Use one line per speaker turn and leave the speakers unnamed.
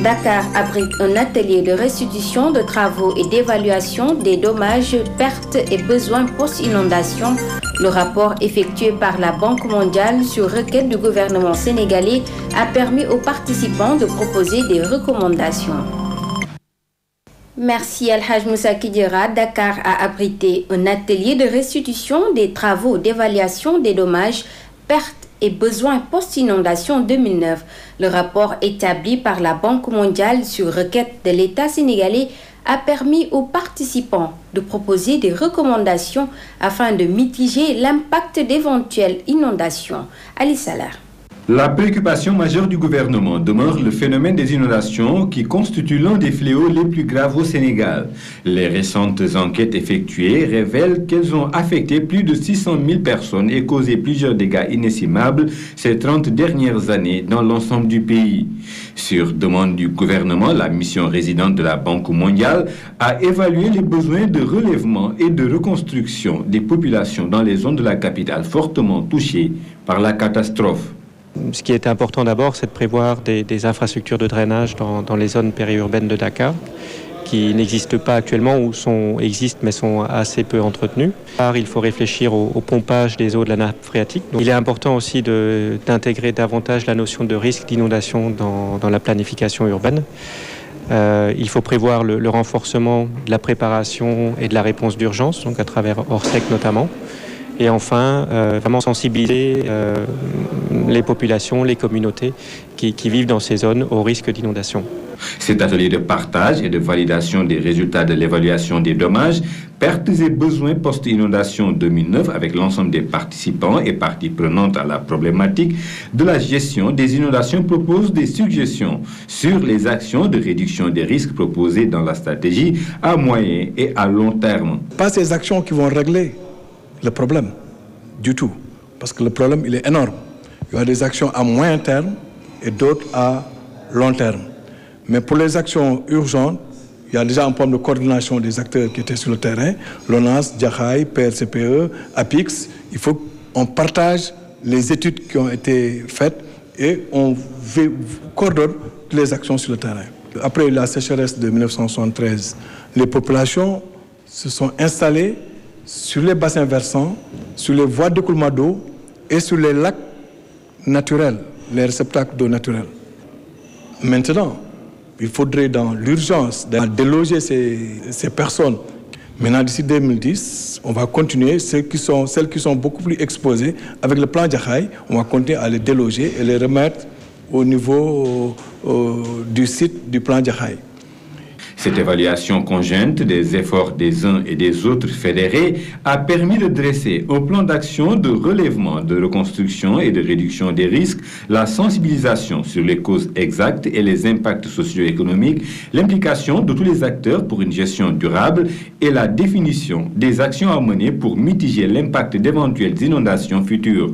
Dakar abrite un atelier de restitution de travaux et d'évaluation des dommages, pertes et besoins post-inondation. Le rapport effectué par la Banque mondiale sur requête du gouvernement sénégalais a permis aux participants de proposer des recommandations. Merci Al-Haj Moussa Kidira. Dakar a abrité un atelier de restitution des travaux d'évaluation des dommages, pertes et besoins post-inondation 2009. Le rapport établi par la Banque mondiale sur requête de l'État sénégalais a permis aux participants de proposer des recommandations afin de mitiger l'impact d'éventuelles inondations. Ali Salah.
La préoccupation majeure du gouvernement demeure le phénomène des inondations qui constitue l'un des fléaux les plus graves au Sénégal. Les récentes enquêtes effectuées révèlent qu'elles ont affecté plus de 600 000 personnes et causé plusieurs dégâts inestimables ces 30 dernières années dans l'ensemble du pays. Sur demande du gouvernement, la mission résidente de la Banque mondiale a évalué les besoins de relèvement et de reconstruction des populations dans les zones de la capitale fortement touchées par la catastrophe.
Ce qui est important d'abord, c'est de prévoir des infrastructures de drainage dans les zones périurbaines de Dakar, qui n'existent pas actuellement ou existent mais sont assez peu entretenues. Il faut réfléchir au pompage des eaux de la nappe phréatique. Donc, il est important aussi d'intégrer davantage la notion de risque d'inondation dans la planification urbaine. Il faut prévoir le renforcement de la préparation et de la réponse d'urgence, donc à travers Orsec notamment. Et enfin, vraiment sensibiliser les populations, les communautés qui vivent dans ces zones au risque d'inondation.
Cet atelier de partage et de validation des résultats de l'évaluation des dommages, pertes et besoins post-inondation 2009 avec l'ensemble des participants et parties prenantes à la problématique de la gestion des inondations propose des suggestions sur les actions de réduction des risques proposées dans la stratégie à moyen et à long terme.
Pas ces actions qui vont régler le problème du tout, parce que le problème il est énorme. Il y a des actions à moyen terme et d'autres à long terme. Mais pour les actions urgentes, il y a déjà un problème de coordination des acteurs qui étaient sur le terrain, l'ONAS, Jaxaay, PRCPE, APIX. Il faut qu'on partage les études qui ont été faites et on coordonne les actions sur le terrain. Après la sécheresse de 1973, les populations se sont installées sur les bassins versants, sur les voies d'écoulement d'eau et sur les lacs naturels, les réceptacles d'eau naturelle. Maintenant, il faudrait dans l'urgence déloger ces personnes. Maintenant, d'ici 2010, on va continuer. Celles qui sont beaucoup plus exposées, avec le plan Jaxaay, on va continuer à les déloger et les remettre au niveau du site du plan Jaxaay.
Cette évaluation conjointe des efforts des uns et des autres fédérés a permis de dresser un plan d'action de relèvement, de reconstruction et de réduction des risques, la sensibilisation sur les causes exactes et les impacts socio-économiques, l'implication de tous les acteurs pour une gestion durable et la définition des actions à mener pour mitiger l'impact d'éventuelles inondations futures.